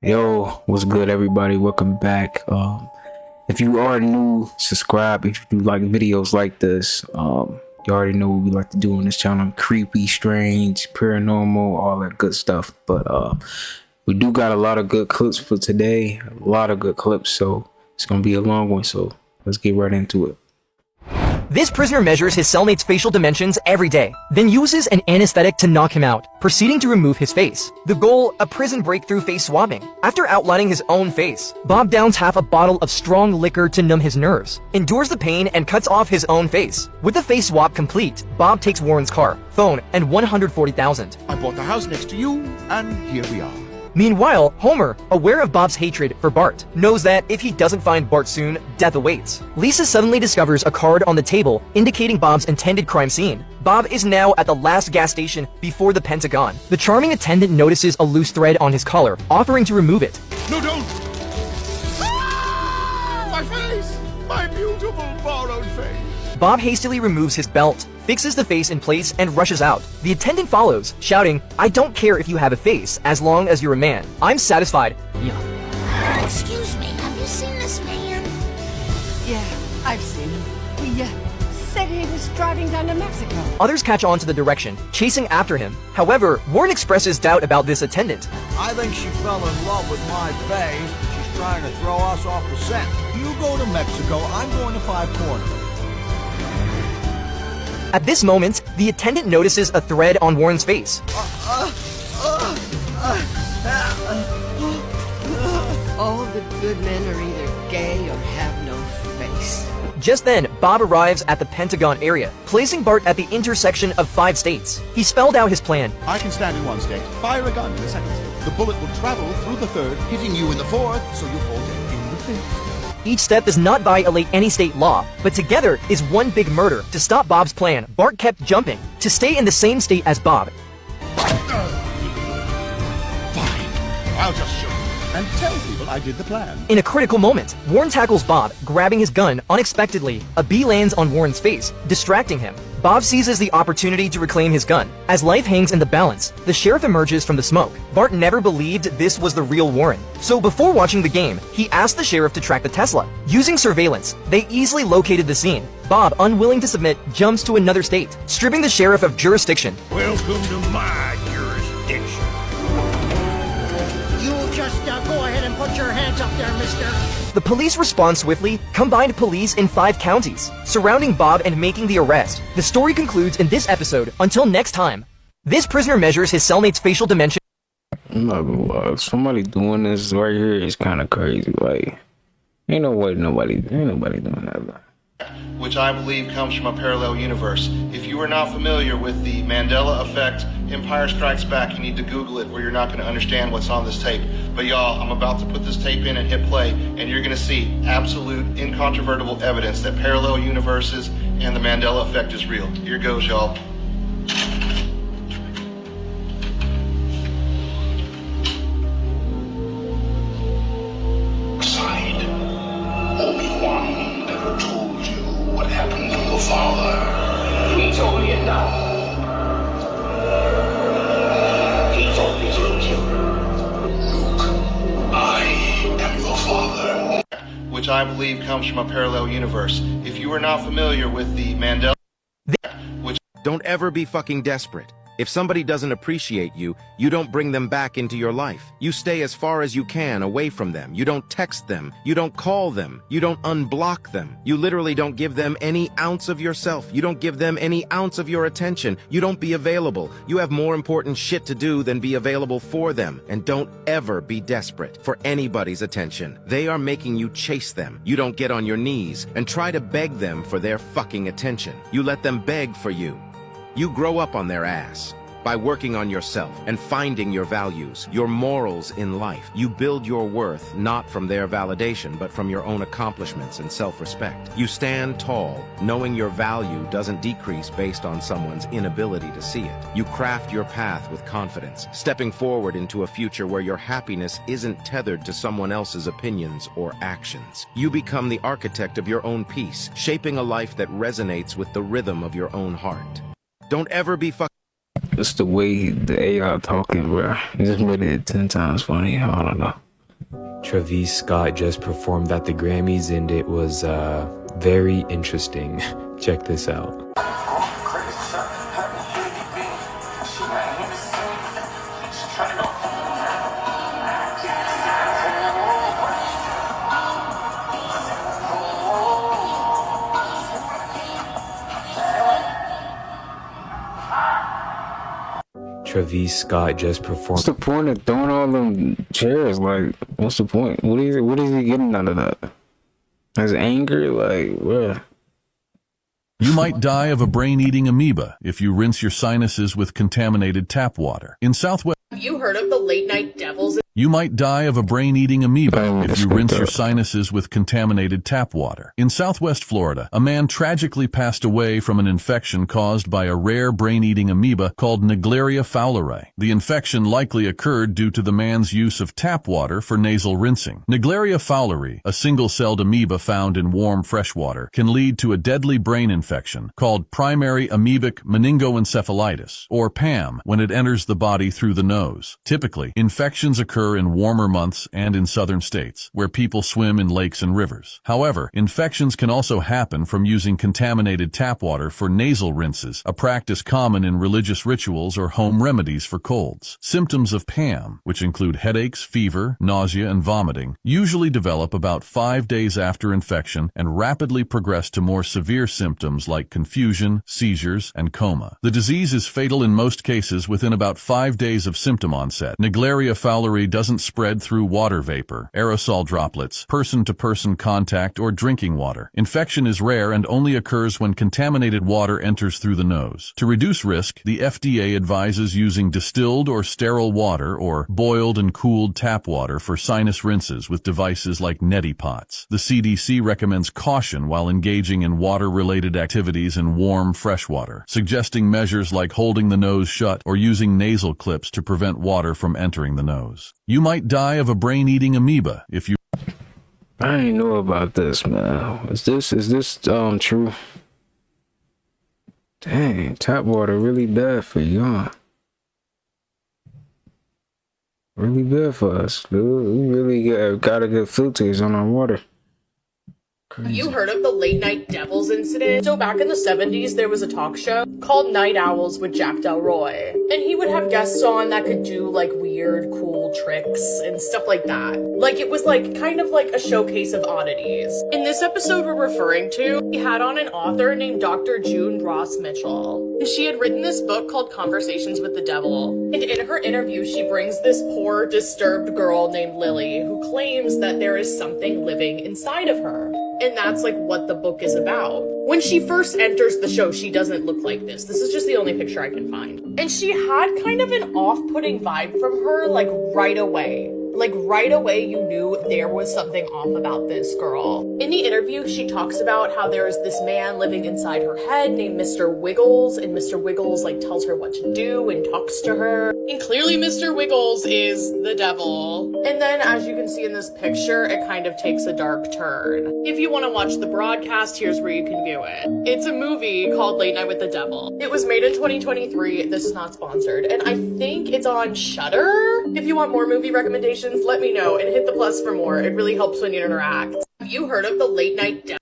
Yo, what's good, everybody? Welcome back. If you are new, subscribe. If you do like videos like this, you already know what we like to do on this channel: creepy, strange, paranormal, all that good stuff. But we do got a lot of good clips for today. A lot of good clips, so it's gonna be a long one. So let's get right into it. This prisoner measures his cellmate's facial dimensions every day, then uses an anesthetic to knock him out, proceeding to remove his face. The goal, a prison breakthrough face swabbing. After outlining his own face, Bob downs half a bottle of strong liquor to numb his nerves, endures the pain, and cuts off his own face. With the face swap complete, Bob takes Warren's car, phone, and $140,000. I bought the house next to you, and here we are. Meanwhile, Homer, aware of Bob's hatred for Bart, knows that if he doesn't find Bart soon, death awaits. Lisa suddenly discovers a card on the table indicating Bob's intended crime scene. Bob is now at the last gas station before the Pentagon. The charming attendant notices a loose thread on his collar, offering to remove it. No, don't! Ah, my face! My beautiful borrowed face! Bob hastily removes his belt, fixes the face in place, and rushes out. The attendant follows, shouting, "I don't care if you have a face, as long as you're a man. I'm satisfied." Excuse me, have you seen this man? Yeah, I've seen him. He said he was driving down to Mexico. Others catch on to the direction, chasing after him. However, Warren expresses doubt about this attendant. I think she fell in love with my face. She's trying to throw us off the scent. You go to Mexico, I'm going to Five Corners. At this moment, the attendant notices a thread on Warren's face. All the good men are either gay or have no face. Just then, Bob arrives at the Pentagon area, placing Bart at the intersection of 5 states. He spelled out his plan. I can stand in one state, fire a gun in the second state. The bullet will travel through the third, hitting you in the fourth, so you fall dead in the fifth. Each step does not violate any state law, but together is one big murder. To stop Bob's plan, Bart kept jumping to stay in the same state as Bob. Fine, I'll just shoot and tell people I did the plan. In a critical moment, Warren tackles Bob, grabbing his gun unexpectedly. A bee lands on Warren's face, distracting him. Bob seizes the opportunity to reclaim his gun. As life hangs in the balance, the sheriff emerges from the smoke. Bart never believed this was the real Warren. So before watching the game, he asked the sheriff to track the Tesla. Using surveillance, they easily located the scene. Bob, unwilling to submit, jumps to another state, stripping the sheriff of jurisdiction. Welcome to my jurisdiction. You just go ahead and put your hands up there, mister. The police respond swiftly, combined police in 5 counties, surrounding Bob and making the arrest. The story concludes in this episode. Until next time. This prisoner measures his cellmate's facial dimension. I'm not gonna lie, somebody doing this right here is kind of crazy. Like, ain't nobody doing that. Which I believe comes from a parallel universe. If you are not familiar with the Mandela Effect, Empire Strikes Back, you need to Google it or you're not going to understand what's on this tape. But y'all, I'm about to put this tape in and hit play, and you're going to see absolute, incontrovertible evidence that parallel universes and the Mandela Effect is real. Here goes, y'all. Obi-Wan never told you what happened to your father. He told me it now. He told me to kill you. Luke, I am your father. Which I believe comes from a parallel universe. If you are not familiar with the Mandela which Don't ever be fucking desperate. If somebody doesn't appreciate you, you don't bring them back into your life. You stay as far as you can away from them. You don't text them. You don't call them. You don't unblock them. You literally don't give them any ounce of yourself. You don't give them any ounce of your attention. You don't be available. You have more important shit to do than be available for them. And don't ever be desperate for anybody's attention. They are making you chase them. You don't get on your knees and try to beg them for their fucking attention. You let them beg for you. You grow up on their ass. By working on yourself and finding your values, your morals in life, you build your worth not from their validation, but from your own accomplishments and self-respect. You stand tall, knowing your value doesn't decrease based on someone's inability to see it. You craft your path with confidence, stepping forward into a future where your happiness isn't tethered to someone else's opinions or actions. You become the architect of your own peace, shaping a life that resonates with the rhythm of your own heart. Don't ever be It's the way the AI talking, bro. It just made it 10 times funny. I don't know. Travis Scott just performed at the Grammys and it was very interesting. Check this out. Travis Scott just performed. What's the point of throwing all them chairs? Like, what's the point? What is he getting out of that? His anger? Like, where? You might die of a brain-eating amoeba if you rinse your sinuses with contaminated tap water. In Southwest... Have you heard of the late-night devils? You might die of a brain-eating amoeba if you rinse your sinuses with contaminated tap water. In Southwest Florida, a man tragically passed away from an infection caused by a rare brain-eating amoeba called Naegleria fowleri. The infection likely occurred due to the man's use of tap water for nasal rinsing. Naegleria fowleri, a single-celled amoeba found in warm freshwater, can lead to a deadly brain infection called primary amoebic meningoencephalitis, or PAM, when it enters the body through the nose. Typically, infections occur in warmer months and in southern states, where people swim in lakes and rivers. However, infections can also happen from using contaminated tap water for nasal rinses, a practice common in religious rituals or home remedies for colds. Symptoms of PAM, which include headaches, fever, nausea, and vomiting, usually develop about 5 days after infection and rapidly progress to more severe symptoms like confusion, seizures, and coma. The disease is fatal in most cases within about 5 days of symptom onset. Naegleria fowleri doesn't spread through water vapor, aerosol droplets, person-to-person contact, or drinking water. Infection is rare and only occurs when contaminated water enters through the nose. To reduce risk, the FDA advises using distilled or sterile water or boiled and cooled tap water for sinus rinses with devices like neti pots. The CDC recommends caution while engaging in water-related activities in warm, fresh water, suggesting measures like holding the nose shut or using nasal clips to prevent water from entering the nose. You might die of a brain-eating amoeba if you... I didn't know about this, man. Is this true? Dang, tap water really bad for you, huh? Really bad for us, dude. We really gotta get filters on our water. Have you heard of the late-night devils incident? So back in the 70s, there was a talk show called Night Owls with Jack Del Roy. And he would have guests on that could do like weird, cool tricks and stuff like that. Like it was like kind of like a showcase of oddities. In this episode we're referring to, he had on an author named Dr. June Ross Mitchell. She had written this book called Conversations with the Devil. And in her interview, she brings this poor, disturbed girl named Lily who claims that there is something living inside of her. And that's like what the book is about. When she first enters the show, she doesn't look like this. This is just the only picture I can find. And she had kind of an off-putting vibe from her, like right away. Like right away you knew there was something off about this girl. In the interview, she talks about how there is this man living inside her head named Mr. Wiggles, and Mr. Wiggles like tells her what to do and talks to her. And clearly Mr. Wiggles is the devil. And then as you can see in this picture, it kind of takes a dark turn. If you want to watch the broadcast, here's where you can view it. It's a movie called Late Night with the Devil. It was made in 2023. This is not sponsored. And I think it's on Shudder. If you want more movie recommendations, let me know and hit the plus for more. It really helps when you interact. Have you heard of the late night devil?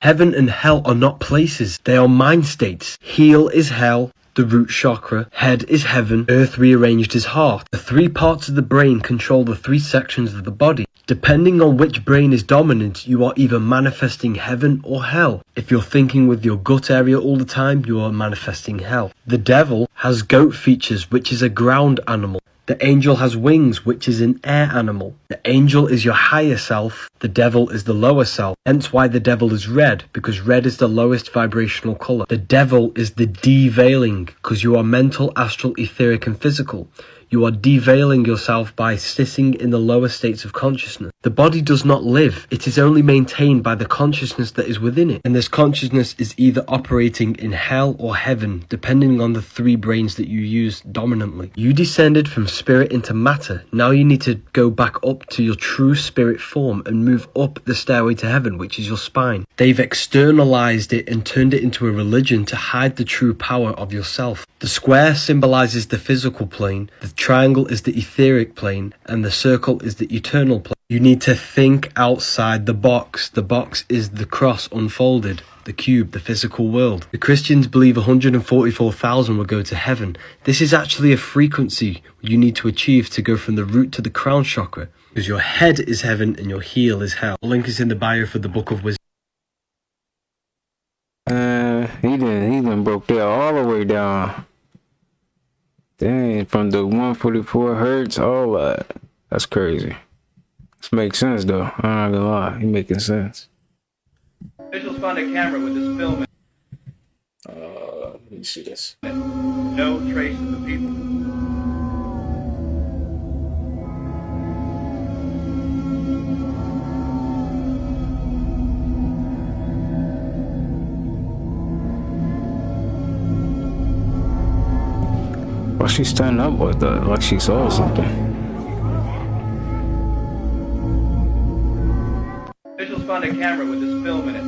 Heaven and hell are not places, they are mind states. Heel is hell, the root chakra, head is heaven, earth rearranged is heart. The 3 parts of the brain control the 3 sections of the body. Depending on which brain is dominant, you are either manifesting heaven or hell. If you're thinking with your gut area all the time, you are manifesting hell. The devil has goat features, which is a ground animal. The angel has wings, which is an air animal. The angel is your higher self, the devil is the lower self. Hence why the devil is red, because red is the lowest vibrational colour. The devil is the deveiling, because you are mental, astral, etheric and physical. You are deveiling yourself by sitting in the lower states of consciousness. The body does not live. It is only maintained by the consciousness that is within it. And this consciousness is either operating in hell or heaven, depending on the 3 brains that you use dominantly. You descended from spirit into matter. Now you need to go back up to your true spirit form and move up the stairway to heaven, which is your spine. They've externalized it and turned it into a religion to hide the true power of yourself. The square symbolizes the physical plane. The triangle is the etheric plane, and the circle is the eternal plane. You need to think outside the box. The box is the cross unfolded, the cube, the physical world. The Christians believe 144,000 will go to heaven. This is actually a frequency you need to achieve to go from the root to the crown chakra, because your head is heaven and your heel is hell. The link is in the bio for the Book of Wisdom. He done broke that all the way down. Dang, from the 144 hertz, all that. That's crazy. This makes sense though. I'm not gonna lie, he making sense. Officials found a camera with this film. Let me see this. No trace of the people. Why she standing up with that? Like she saw something. Officials found a camera with this film in it.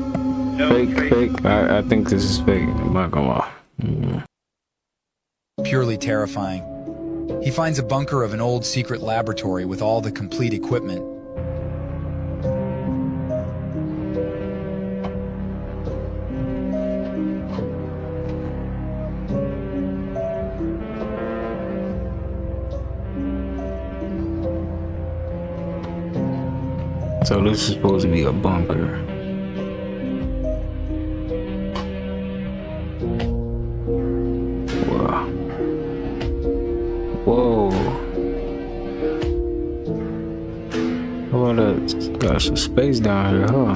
No Fake. I think this is fake. I'm not gonna lie. Purely terrifying. He finds a bunker of an old secret laboratory with all the complete equipment. So this is supposed to be a bunker. Wow. Whoa. Oh, that's got some space down here, huh?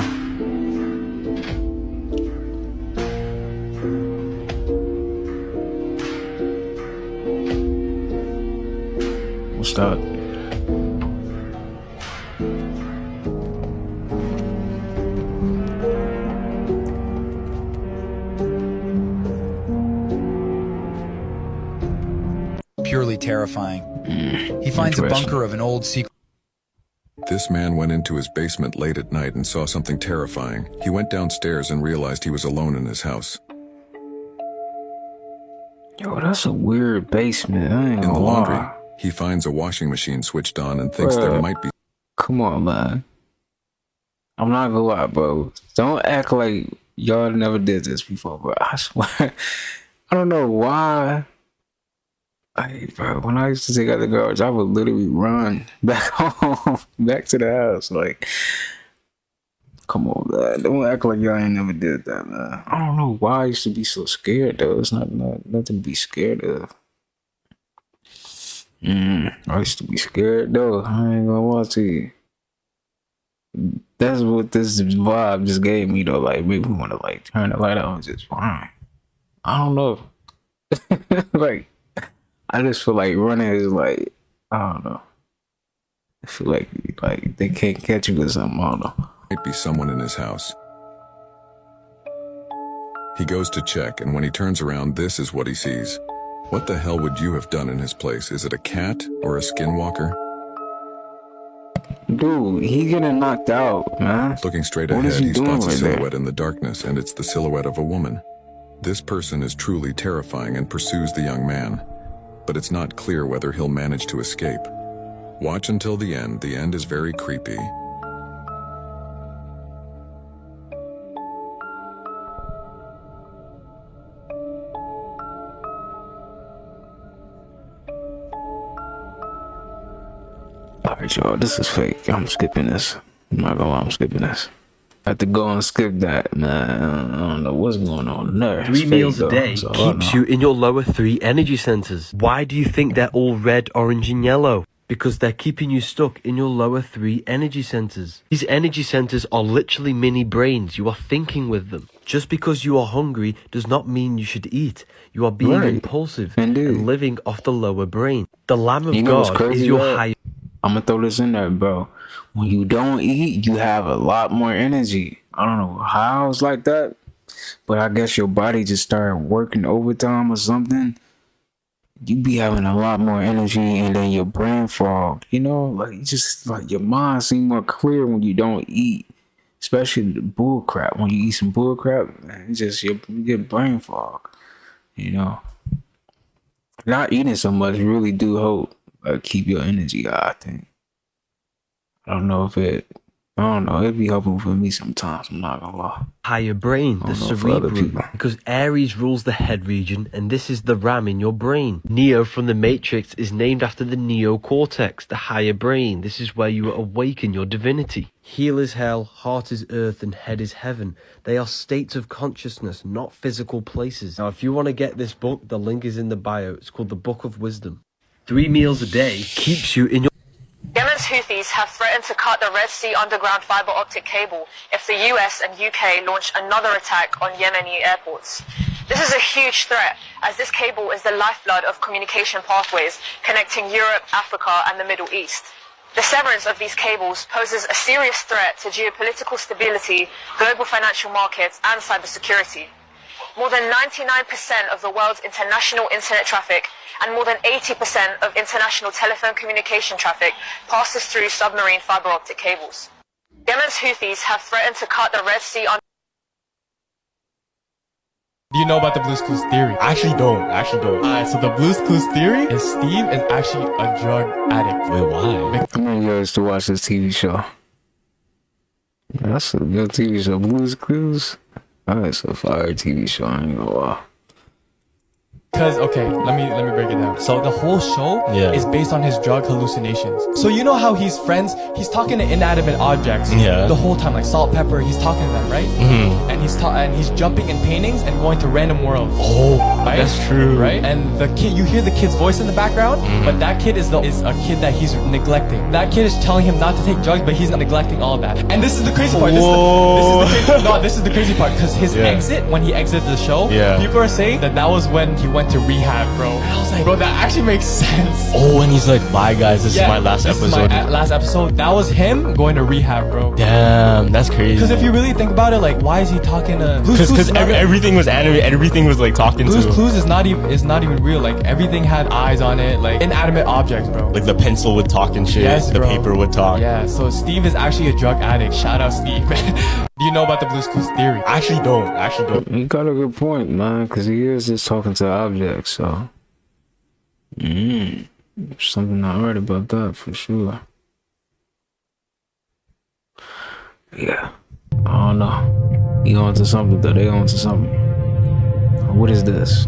What's that? Purely terrifying. He finds a bunker of an old secret. This man went into his basement late at night and saw something terrifying. He went downstairs and realized he was alone in his house. Yo, that's a weird basement. I ain't In the gonna laundry, lie. he finds a washing machine switched on and thinks there might be... Come on, man. I'm not gonna lie, bro. Don't act like y'all never did this before, bro. I swear. I don't know why. Bro, when I used to take out the garbage, I would literally run back home, back to the house. Like, come on, man. Don't act like y'all ain't never did that, man. I don't know why I used to be so scared, though. It's not nothing to be scared of. I used to be scared, though. I ain't gonna lie to you. That's what this vibe just gave me, though. Like, maybe we want to, like, turn the light on just fine. I don't know. Like, I just feel like running is like, I don't know. I feel like they can't catch you with something, I don't know. Might be someone in his house. He goes to check, and when he turns around, this is what he sees. What the hell would you have done in his place? Is it a cat or a skinwalker? Dude, he getting knocked out, man. Looking straight What ahead, is he he doing spots a right there? silhouette in the darkness, and it's the silhouette of a woman. This person is truly terrifying and pursues the young man, but it's not clear whether he'll manage to escape. Watch until the end. The end is very creepy. Alright, y'all, this is fake. I'm skipping this. I'm not gonna lie, I'm skipping this. I have to go and skip that, man. I don't know what's going on there. It's 3 fake, meals a though, day so I don't keeps know. you in your lower 3 energy centers. Why do you think they're all red, orange, and yellow? Because they're keeping you stuck in your lower 3 energy centers. These energy centers are literally mini brains. You are thinking with them. Just because you are hungry does not mean you should eat. You are being impulsive and living off the lower brain. The Lamb of You know what's God crazy, is your bro? higher. I'm gonna throw this in there, bro. When you don't eat, you have a lot more energy. I don't know how it's like that, but I guess your body just started working overtime or something. You be having a lot more energy, and then your brain fog. You know, like you just like your mind seems more clear when you don't eat, especially the bull crap. When you eat some bull crap, man, it's just you get brain fog. You know, not eating so much really do help. keep your energy high, I think. I don't know, it'd be helpful for me sometimes, I'm not gonna lie. Higher brain, the cerebrum, because Aries rules the head region, and this is the RAM in your brain. Neo from the Matrix is named after the neocortex, the higher brain. This is where you awaken your divinity. Heel is hell, heart is earth, and head is heaven. They are states of consciousness, not physical places. Now, if you want to get this book, the link is in the bio. It's called the Book of Wisdom. 3 meals a day keeps you in your... Yemen's Houthis have threatened to cut the Red Sea underground fiber optic cable if the US and UK launch another attack on Yemeni airports. This is a huge threat, as this cable is the lifeblood of communication pathways connecting Europe, Africa, and the Middle East. The severance of these cables poses a serious threat to geopolitical stability, global financial markets, and cybersecurity. More than 99% of the world's international internet traffic and more than 80% of international telephone communication traffic passes through submarine fiber optic cables. Yemen's Houthis have threatened to cut the Red Sea on... Do you know about the Bluesclu Theory? I actually don't. Alright, so the Bluesclu Theory is Steve is actually a drug addict. Wait, why? I want you guys to watch this TV show. Yeah, that's a good TV show. Bluesclu's. That's a fire TV show, I ain't gonna lie. Cause okay, let me break it down. So the whole show is based on his drug hallucinations. So you know how he's talking to inanimate objects the whole time, like salt, pepper. He's talking to them, right? And he's jumping in paintings and going to random worlds. Oh, right? That's true, right? And the kid, you hear the kid's voice in the background, but that kid is a kid that he's neglecting. That kid is telling him not to take drugs, but he's neglecting all that. And this is the crazy part. This is the crazy part, because his exit, when he exited the show, people are saying that was when he went to rehab, bro. And I was like, bro, that actually makes sense. Oh, and he's like, bye guys, this is my last episode. Last episode. That was him going to rehab, bro. Damn, that's crazy. Because if you really think about it, like, why is he talking to... Because everything was animated, everything was like talking to... Bluesclu is not even real. Like, everything had eyes on it, like inanimate objects, bro. Like the pencil would talk and shit. Yes, the paper would talk. Yeah, so Steve is actually a drug addict. Shout out Steve. Do you know about the Bluesclu Theory? I actually don't. You got a good point, man, because he is just talking to objects, so... something I heard about that for sure. Yeah, I don't know. He on to something though. They on to something. What is this?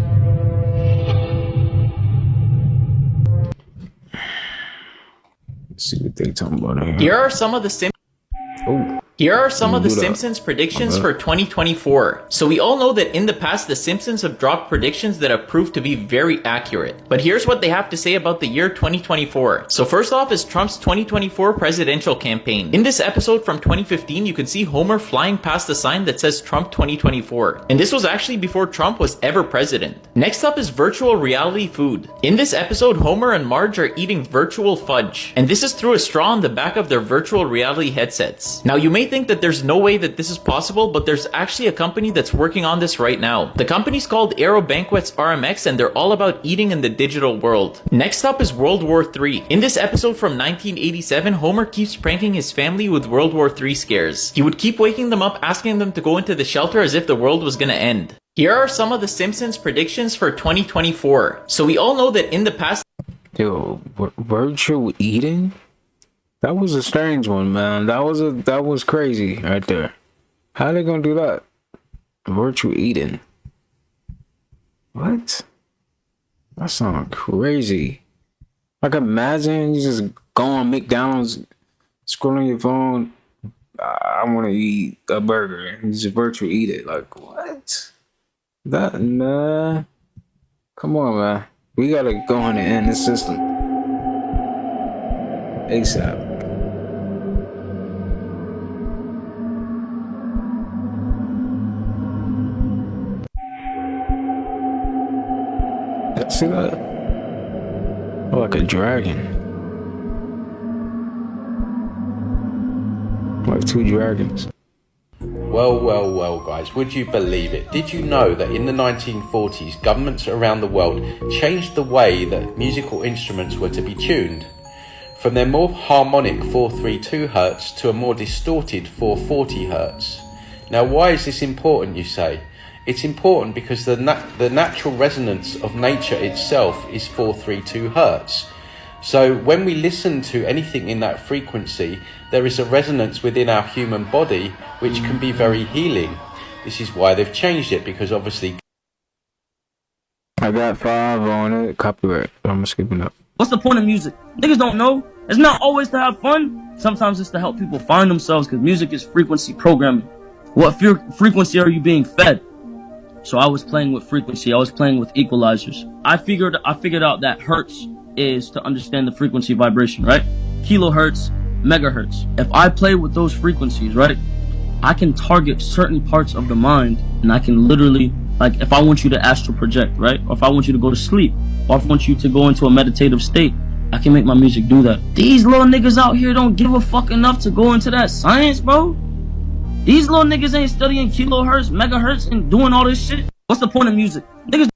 Let's see what they talking about here. Here are some of the Simpsons predictions for 2024. So we all know that in the past, the Simpsons have dropped predictions that have proved to be very accurate. But here's what they have to say about the year 2024. So first off is Trump's 2024 presidential campaign. In this episode from 2015, you can see Homer flying past a sign that says Trump 2024. And this was actually before Trump was ever president. Next up is virtual reality food. In this episode, Homer and Marge are eating virtual fudge. And this is through a straw on the back of their virtual reality headsets. Now you may think that there's no way that this is possible, but there's actually a company that's working on this right now. The company's called Aero Banquets RMX, and they're all about eating in the digital world. Next up is World War III. In this episode from 1987, Homer keeps pranking his family with World War III scares. He would keep waking them up, asking them to go into the shelter as if the world was gonna end. Here are some of the Simpsons predictions for 2024. So we all know that in the past... Yo, virtual eating? That was a strange one, man. That was crazy right there. How they gonna do that? Virtual eating. What? That sounds crazy. Like, imagine you just go on McDonald's, scroll on your phone. I want to eat a burger, and you just virtual eat it. Like, what? That, man. Come on, man. We gotta go on and end this system ASAP. See that? Oh, like a dragon. Like 2 dragons. Well, guys, would you believe it? Did you know that in the 1940s, governments around the world changed the way that musical instruments were to be tuned? From their more harmonic 432 Hz to a more distorted 440 Hz. Now, why is this important, you say? It's important because the natural resonance of nature itself is 432 Hz. So when we listen to anything in that frequency, there is a resonance within our human body which can be very healing. This is why they've changed it, because obviously... I got 5 on it. Copyright. I'm skipping up. What's the point of music? Niggas don't know. It's not always to have fun. Sometimes it's to help people find themselves, because music is frequency programming. What frequency are you being fed? So I was playing with frequency. I was playing with equalizers. I figured out that hertz is to understand the frequency vibration, right? Kilohertz, megahertz. If I play with those frequencies, right, I can target certain parts of the mind, and I can literally, like, if I want you to astral project, right? Or if I want you to go to sleep, or if I want you to go into a meditative state, I can make my music do that. These little niggas out here don't give a fuck enough to go into that science, bro. These little niggas ain't studying kilohertz, megahertz, and doing all this shit. What's the point of music? Niggas.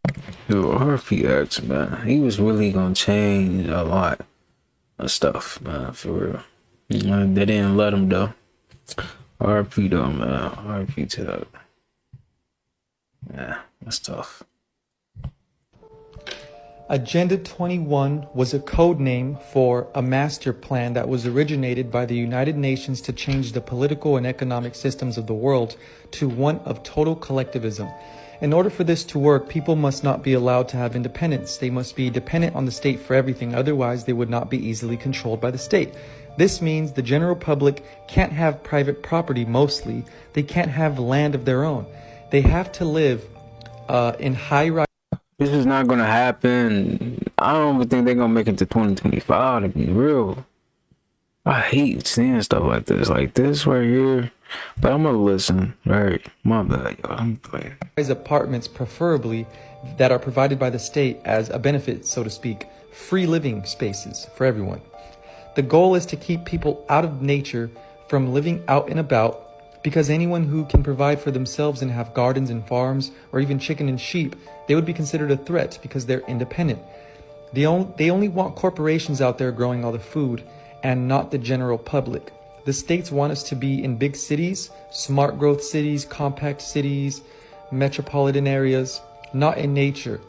Yo, RPX, man. He was really gonna change a lot of stuff, man, for real. They didn't let him, though. RP, though, man. RP to that. Yeah, that's tough. Agenda 21 was a code name for a master plan that was originated by the United Nations to change the political and economic systems of the world to one of total collectivism. In order for this to work, people must not be allowed to have independence. They must be dependent on the state for everything, otherwise they would not be easily controlled by the state. This means the general public can't have private property mostly. They can't have land of their own. They have to live in high-rise. This is not gonna happen. I don't even think they're gonna make it to 2025, to be real. I hate seeing stuff like this right here. But I'm gonna listen, right? My bad, y'all. I'm playing. Apartments, preferably, that are provided by the state as a benefit, so to speak. Free living spaces for everyone. The goal is to keep people out of nature from living out and about, because anyone who can provide for themselves and have gardens and farms, or even chicken and sheep, they would be considered a threat because they're independent. They only want corporations out there growing all the food, and not the general public. The states want us to be in big cities, smart growth cities, compact cities, metropolitan areas, not in nature,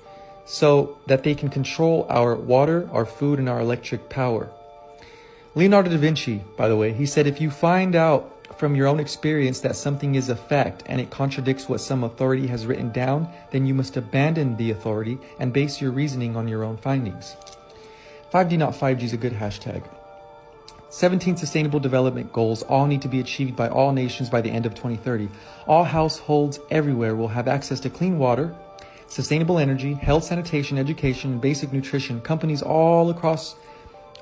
so that they can control our water, our food, and our electric power. Leonardo da Vinci, by the way, he said, if you find out from your own experience that something is a fact and it contradicts what some authority has written down, then you must abandon the authority and base your reasoning on your own findings. 5D not 5G is a good hashtag. 17 Sustainable Development Goals all need to be achieved by all nations by the end of 2030. All households everywhere will have access to clean water, sustainable energy, health, sanitation, education, and basic nutrition. Companies across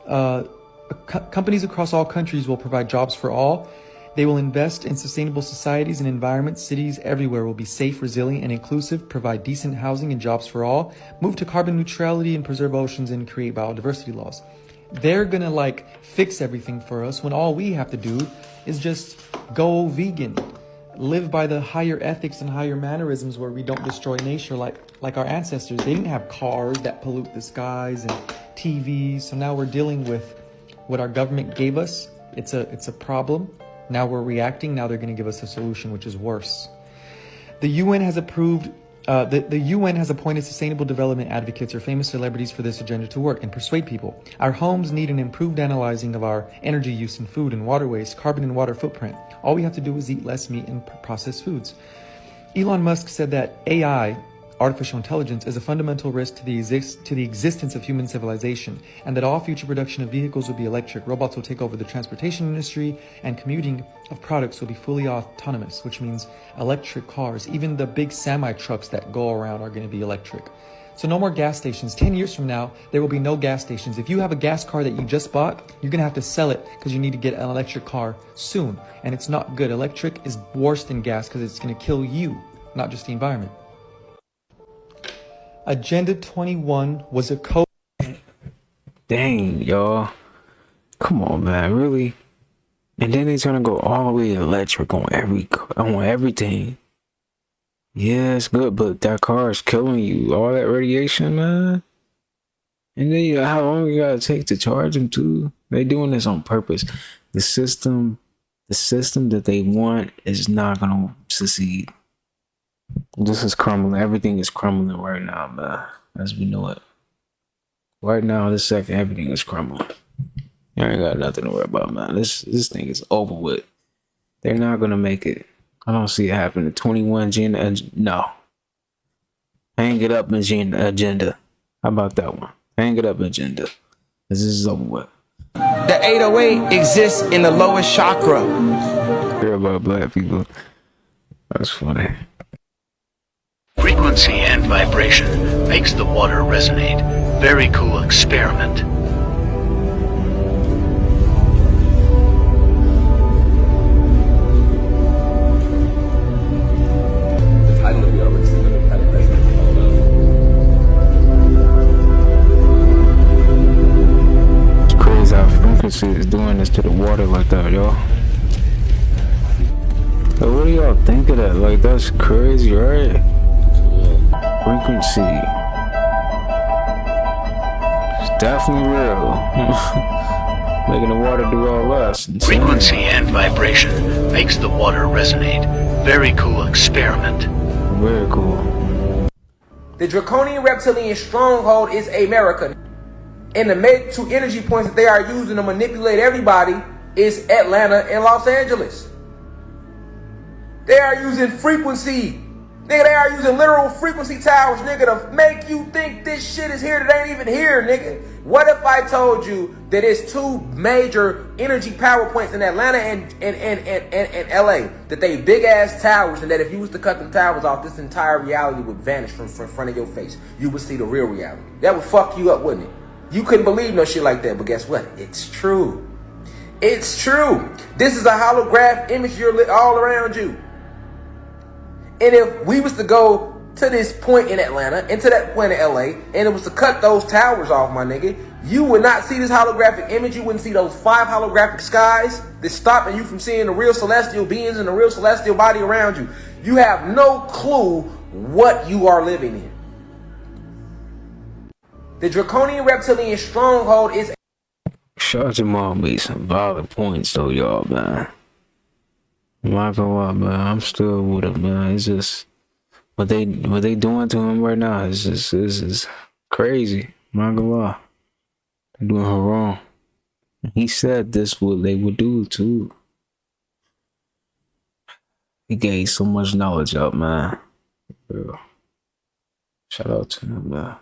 all countries will provide jobs for all. They will invest in sustainable societies and environments. Cities everywhere will be safe, resilient, and inclusive, provide decent housing and jobs for all, move to carbon neutrality and preserve oceans, and create biodiversity laws. They're gonna fix everything for us when all we have to do is just go vegan, live by the higher ethics and higher mannerisms where we don't destroy nature like our ancestors. They didn't have cars that pollute the skies and TVs. So now we're dealing with what our government gave us. It's a problem. Now we're reacting. Now they're going to give us a solution, which is worse. The UN has approved. The UN has appointed sustainable development advocates or famous celebrities for this agenda to work and persuade people. Our homes need an improved analyzing of our energy use in food and water waste, carbon and water footprint. All we have to do is eat less meat and processed foods. Elon Musk said that AI, artificial intelligence, is a fundamental risk to the existence of human civilization, and that all future production of vehicles will be electric. Robots will take over the transportation industry, and commuting of products will be fully autonomous, which means electric cars. Even the big semi-trucks that go around are going to be electric. So no more gas stations. 10 years from now, there will be no gas stations. If you have a gas car that you just bought, you're going to have to sell it because you need to get an electric car soon. And it's not good. Electric is worse than gas because it's going to kill you, not just the environment. Agenda 21 was a code. Dang, y'all. Come on, man. Really? And then they're trying to go all the way electric on everything. Yeah, it's good, but that car is killing you. All that radiation, man. And then how long you gotta take to charge them too? They doing this on purpose. The system that they want is not gonna succeed. This is crumbling. Everything is crumbling right now, man, as we know it. Right now, this second, everything is crumbling. You ain't got nothing to worry about, man. This thing is over with. They're not gonna make it. I don't see it happening. 21 agenda. No. Hang it up, agenda. How about that one? Hang it up, agenda. This is over with. The 808 exists in the lowest chakra. Hear about black people. That's funny. Frequency and vibration makes the water resonate. Very cool experiment. The title of the artwork is the kind of resonance all about. It's crazy how frequency is doing this to the water like that, y'all. So what do y'all think of that? Like, that's crazy, right? Frequency. It's definitely real. Making the water do all that. Frequency and vibration makes the water resonate. Very cool experiment. Very cool. The draconian reptilian stronghold is America. And the make two energy points that they are using to manipulate everybody is Atlanta and Los Angeles. They are using frequency. Nigga, they are using literal frequency towers, nigga, to make you think this shit is here that ain't even here, nigga. What if I told you that it's two major energy power points in Atlanta and LA, that they big ass towers, and that if you was to cut them towers off, this entire reality would vanish from front of your face. You would see the real reality. That would fuck you up, wouldn't it? You couldn't believe no shit like that, but guess what? It's true. It's true. This is a holograph image you're all around you. And if we was to go to this point in Atlanta and to that point in LA, and it was to cut those towers off, my nigga, you would not see this holographic image. You wouldn't see those 5 holographic skies that's stopping you from seeing the real celestial beings and the real celestial body around you. You have no clue what you are living in. The draconian reptilian stronghold is... Shot Jamal made some valid points though, y'all, man. I'm not gonna lie, man. I'm still with him, man. It's just what they doing to him right now is just crazy. I'm not gonna lie. They're doing her wrong. He said this what they would do too. He gave so much knowledge up, man. Yeah. Shout out to him, man.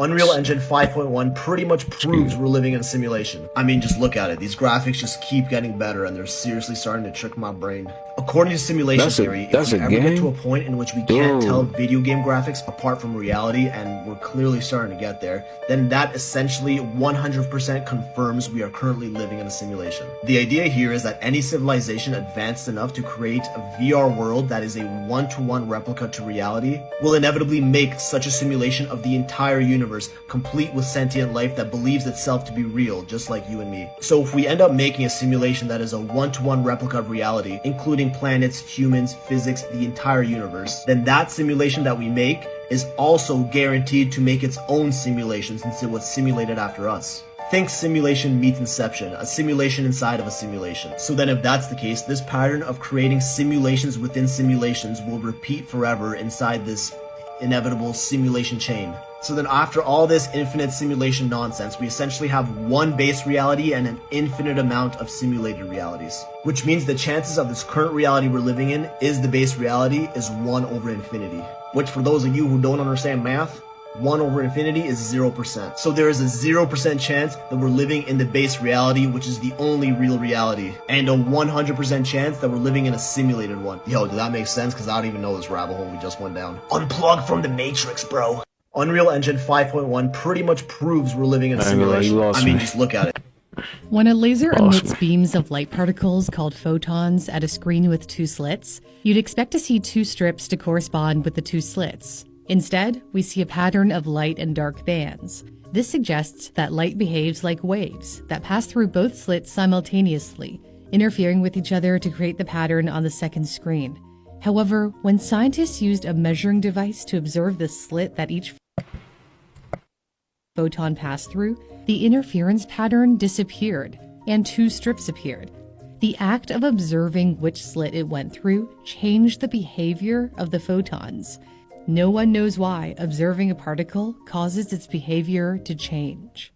Unreal Engine 5.1 pretty much proves we're living in a simulation. I mean, just look at it. These graphics just keep getting better, and they're seriously starting to trick my brain. According to simulation theory, if we ever get to a point in which we can't tell video game graphics apart from reality, and we're clearly starting to get there, then that essentially 100% confirms we are currently living in a simulation. The idea here is that any civilization advanced enough to create a VR world that is a one-to-one replica to reality will inevitably make such a simulation of the entire universe, complete with sentient life that believes itself to be real, just like you and me. So if we end up making a simulation that is a one-to-one replica of reality, including planets, humans, physics, the entire universe, then that simulation that we make is also guaranteed to make its own simulation since it was simulated after us. Think simulation meets Inception, a simulation inside of a simulation. So then if that's the case, this pattern of creating simulations within simulations will repeat forever inside this inevitable simulation chain. So then after all this infinite simulation nonsense, we essentially have one base reality and an infinite amount of simulated realities. Which means the chances of this current reality we're living in is the base reality is 1 over infinity. Which for those of you who don't understand math, 1 over infinity is 0%. So there is a 0% chance that we're living in the base reality, which is the only real reality. And a 100% chance that we're living in a simulated one. Yo, did that make sense? Because I don't even know this rabbit hole we just went down. Unplug from the Matrix, bro. Unreal Engine 5.1 pretty much proves we're living in a simulation. I mean, just look at it. When a laser emits beams of light particles called photons at a screen with 2 slits, you'd expect to see 2 strips to correspond with the 2 slits. Instead, we see a pattern of light and dark bands. This suggests that light behaves like waves that pass through both slits simultaneously, interfering with each other to create the pattern on the second screen. However, when scientists used a measuring device to observe the slit that each photon passed through, the interference pattern disappeared, and 2 strips appeared. The act of observing which slit it went through changed the behavior of the photons. No one knows why observing a particle causes its behavior to change.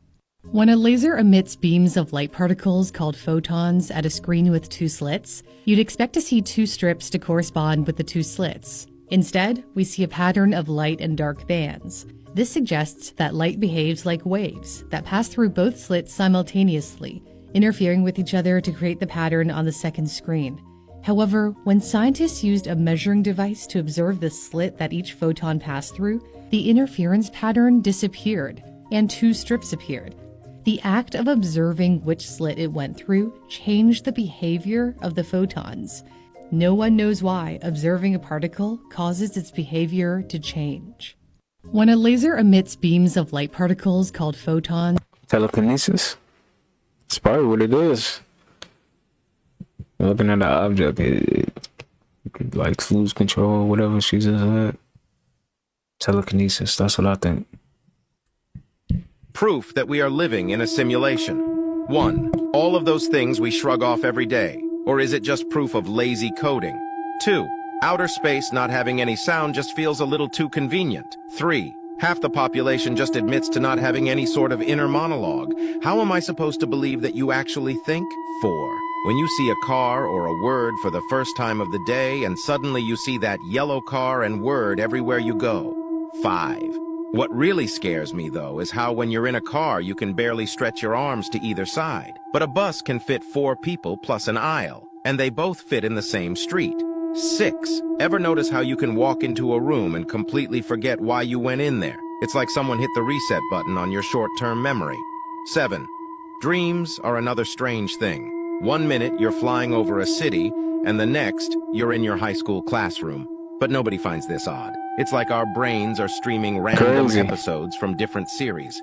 When a laser emits beams of light particles called photons at a screen with two slits, you'd expect to see two strips to correspond with the two slits. Instead, we see a pattern of light and dark bands. This suggests that light behaves like waves that pass through both slits simultaneously, interfering with each other to create the pattern on the second screen. However, when scientists used a measuring device to observe the slit that each photon passed through, the interference pattern disappeared, and two strips appeared. The act of observing which slit it went through changed the behavior of the photons. No one knows why observing a particle causes its behavior to change. When a laser emits beams of light particles called photons... Telekinesis? That's probably what it is. Looking at the object, it could like lose control, whatever she just said. Telekinesis, that's what I think. Proof that we are living in a simulation. 1. All of those things we shrug off every day. Or is it just proof of lazy coding? 2. Outer space not having any sound just feels a little too convenient. 3. Half the population just admits to not having any sort of inner monologue. How am I supposed to believe that you actually think? 4. When you see a car or a word for the first time of the day and suddenly you see that yellow car and word everywhere you go. 5. What really scares me, though, is how when you're in a car you can barely stretch your arms to either side. But a bus can fit 4 people plus an aisle, and they both fit in the same street. 6. Ever notice how you can walk into a room and completely forget why you went in there? It's like someone hit the reset button on your short-term memory. 7. Dreams are another strange thing. 1 minute you're flying over a city, and the next you're in your high school classroom. But nobody finds this odd. It's like our brains are streaming random episodes from different series.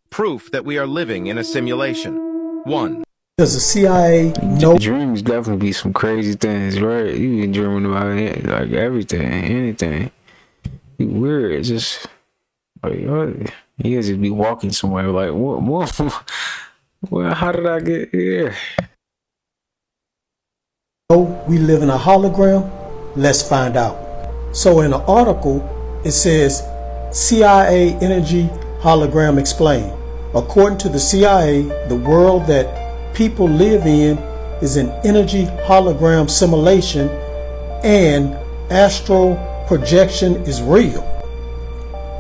Proof that we are living in a simulation. 1. Does the CIA know? Dreams definitely be some crazy things, right? You been dreaming about it, like everything, anything. You weird. It's just like you just be walking somewhere like what? Well, how did I get here? Oh, we live in a hologram? Let's find out. So in the article, it says CIA Energy Hologram Explained. According to the CIA, the world that people live in is an energy hologram simulation and astral projection is real.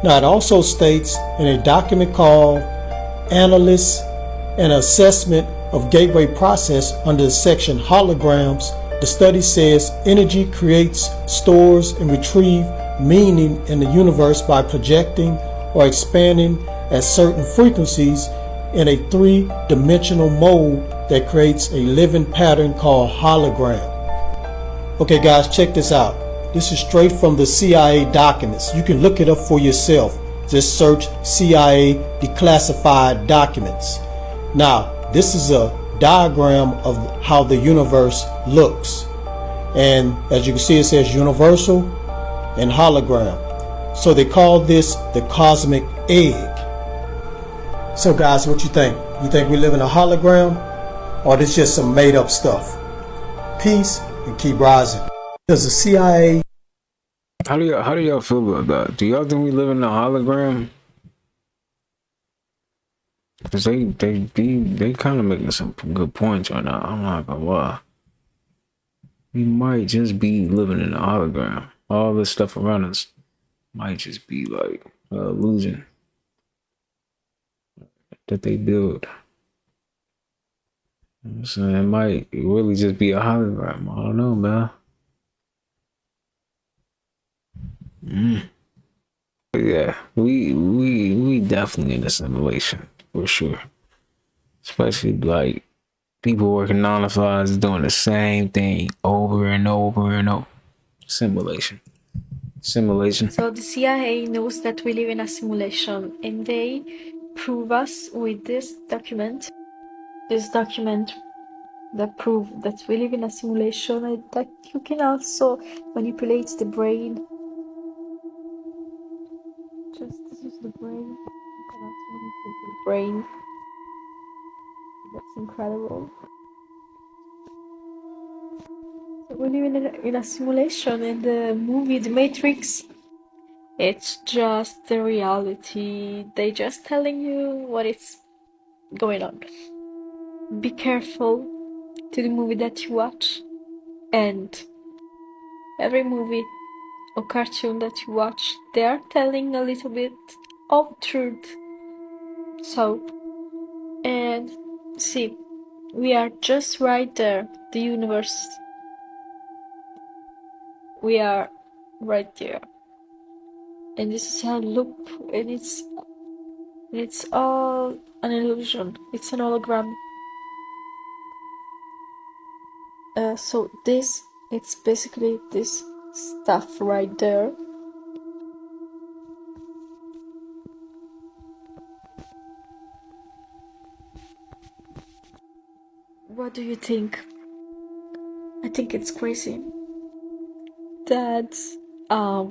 Now it also states in a document called Analysis and Assessment of Gateway Process under the section Holograms, the study says energy creates, stores, and retrieves meaning in the universe by projecting or expanding at certain frequencies in a 3-dimensional mode that creates a living pattern called hologram. Okay guys, check this out. This is straight from the CIA documents. You can look it up for yourself. Just search CIA declassified documents. Now, this is a diagram of how the universe looks. And as you can see, it says universal and hologram. So they call this the cosmic egg. So guys, what you think? You think we live in a hologram? Or this just some made up stuff? Peace and keep rising. Does the CIA... How do y'all feel about that? Do y'all think we live in a hologram? Cause they kind of making some good points right now. I'm not gonna lie. We might just be living in a hologram. All this stuff around us might just be like an illusion that they build. So it might really just be a hologram. I don't know, man. Yeah, we definitely in a simulation for sure. Especially like people working 9 to 5s doing the same thing over and over and over. Simulation. So the CIA knows that we live in a simulation, and they prove us with this document. This document that prove that we live in a simulation and that you can also manipulate the brain. This is the brain. You can also manipulate the brain. That's incredible. So we live in a simulation. In the movie The Matrix, It's just the reality. They just telling you what is going on. Be careful to the movie that you watch, and every movie or cartoon that you watch, they are telling a little bit of truth. So, and see, we are just right there, the universe. We are right there. And this is a loop, and it's all an illusion. It's an hologram. So it's basically this stuff right there. What do you think? I think it's crazy that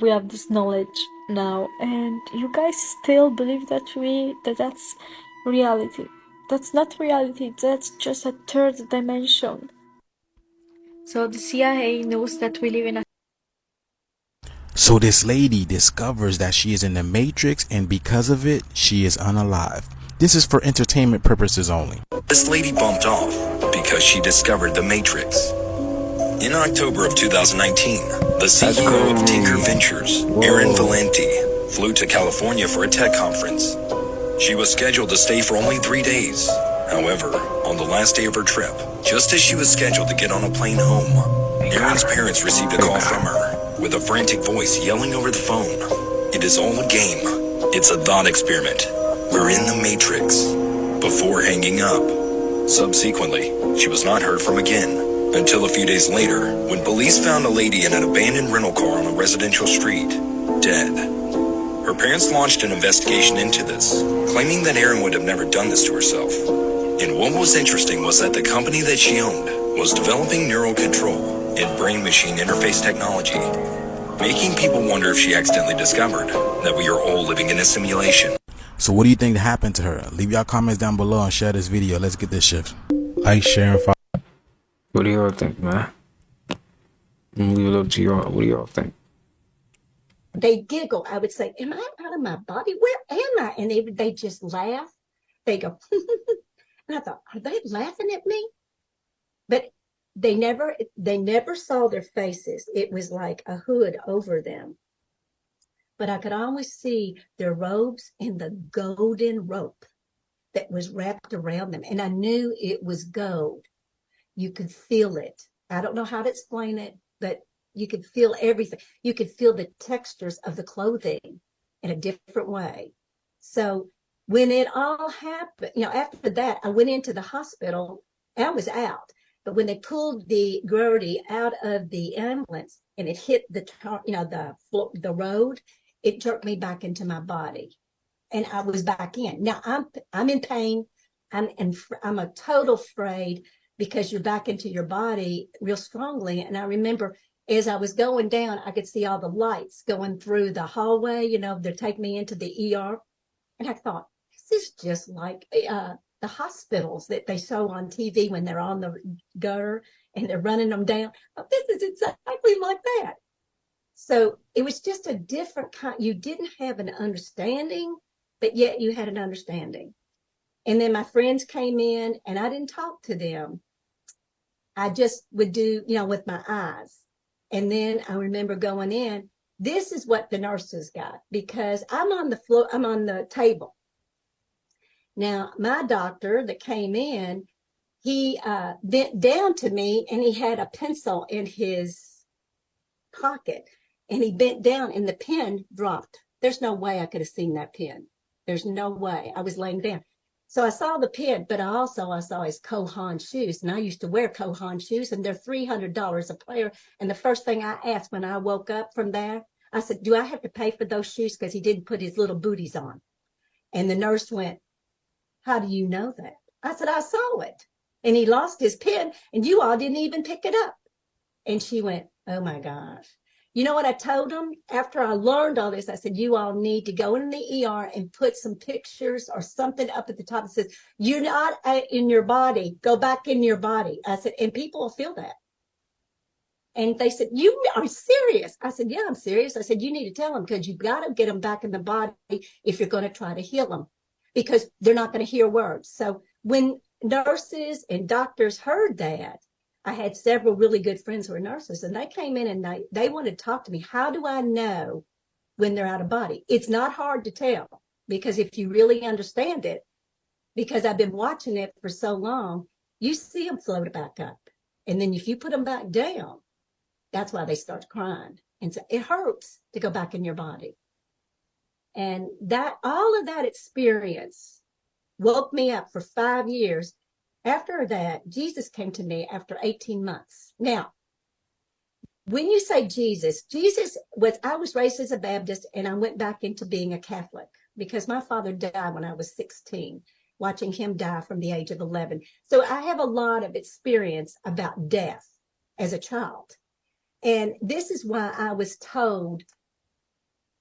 we have this knowledge now, and you guys still believe that that's reality. That's not reality. That's just a third dimension. So the CIA knows that we live in a. So this lady discovers that she is in the Matrix, and because of it, she is unalive. This is for entertainment purposes only. This lady bumped off because she discovered the Matrix. In October of 2019, the CEO of Tinker Ventures, Erin Valenti, flew to California for a tech conference. She was scheduled to stay for only 3 days. However, on the last day of her trip, just as she was scheduled to get on a plane home, Erin's parents received a call from her, with a frantic voice yelling over the phone. It is all a game. It's a thought experiment. We're in the Matrix. Before hanging up. Subsequently, she was not heard from again, until a few days later, when police found a lady in an abandoned rental car on a residential street, dead. Her parents launched an investigation into this, claiming that Erin would have never done this to herself. And what was interesting was that the company that she owned was developing neural control and brain-machine interface technology, making people wonder if she accidentally discovered that we are all living in a simulation. So what do you think happened to her? Leave your comments down below and share this video. Let's get this shift. Like, share, and follow. What do y'all think, man? I'm leave it up to y'all. What do y'all think? They giggle. I would say, am I out of my body? Where am I? And they just laugh. They go, and I thought, are they laughing at me? But they never saw their faces. It was like a hood over them. But I could always see their robes and the golden rope that was wrapped around them. And I knew it was gold. You could feel it. I don't know how to explain it, but you could feel everything. You could feel the textures of the clothing in a different way. So when it all happened, after that, I went into the hospital. I was out. But when they pulled the Gertie out of the ambulance and it hit the road, it jerked me back into my body, and I was back in. Now I'm in pain. I'm a total afraid because you're back into your body real strongly. And I remember as I was going down, I could see all the lights going through the hallway. They're taking me into the ER, and I thought, this is just like the hospitals that they show on TV when they're on the gutter and they're running them down. Oh, this is exactly like that. So it was just a different kind. You didn't have an understanding, but yet you had an understanding. And then my friends came in and I didn't talk to them. I just would do, with my eyes. And then I remember going in, this is what the nurses got, because I'm on the floor, I'm on the table. Now, my doctor that came in, he bent down to me and he had a pencil in his pocket. And he bent down and the pen dropped. There's no way I could have seen that pen. There's no way. I was laying down. So I saw the pen, but I saw his Kohan shoes. And I used to wear Kohan shoes, and they're $300 a pair. And the first thing I asked when I woke up from there, I said, do I have to pay for those shoes? Because he didn't put his little booties on. And the nurse went, how do you know that? I said, I saw it. And he lost his pen, and you all didn't even pick it up. And she went, oh my gosh. You know what I told them? After I learned all this, I said, you all need to go in the ER and put some pictures or something up at the top that says, you're not in your body. Go back in your body. I said, and people will feel that. And they said, "You are serious?" I said, "Yeah, I'm serious." I said, "You need to tell them, because you've got to get them back in the body if you're going to try to heal them, because they're not going to hear words." So when nurses and doctors heard that, I had several really good friends who were nurses, and they came in and they wanted to talk to me. How do I know when they're out of body? It's not hard to tell, because if you really understand it, because I've been watching it for so long, you see them float back up. And then if you put them back down, that's why they start crying. And so it hurts to go back in your body. And that, all of that experience woke me up for 5 years. After that, Jesus came to me after 18 months. Now, when you say Jesus was, I was raised as a Baptist, and I went back into being a Catholic because my father died when I was 16, watching him die from the age of 11. So I have a lot of experience about death as a child. And this is why I was told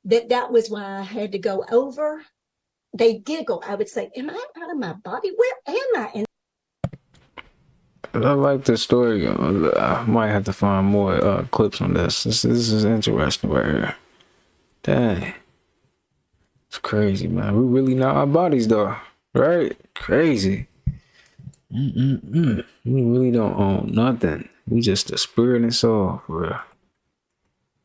that was why I had to go over. They giggle. I would say, "Am I out of my body? Where am I?" And I like the story. I might have to find more clips on this. This is interesting right here. Dang. It's crazy, man. We really not our bodies, though. Right? Crazy. We really don't own nothing. We just the spirit and soul, for real.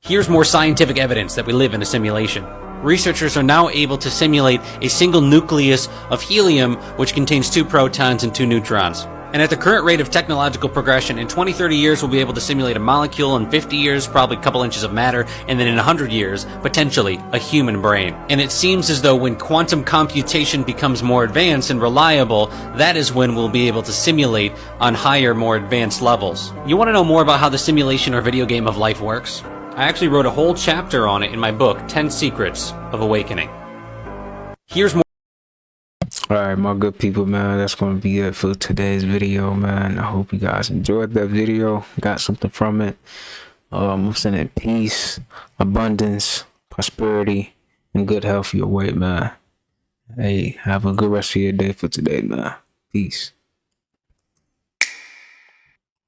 Here's more scientific evidence that we live in a simulation. Researchers are now able to simulate a single nucleus of helium, which contains 2 protons and 2 neutrons. And at the current rate of technological progression, in 20-30 years, we'll be able to simulate a molecule. In 50 years, probably a couple inches of matter. And then in 100 years, potentially a human brain. And it seems as though when quantum computation becomes more advanced and reliable, that is when we'll be able to simulate on higher, more advanced levels. You want to know more about how the simulation or video game of life works? I actually wrote a whole chapter on it in my book, 10 Secrets of Awakening. Here's more. Alright, my good people, man, that's going to be it for today's video, man. I hope you guys enjoyed that video, got something from it. I'm sending peace, abundance, prosperity, and good health your way, man. Hey, have a good rest of your day for today, man. Peace.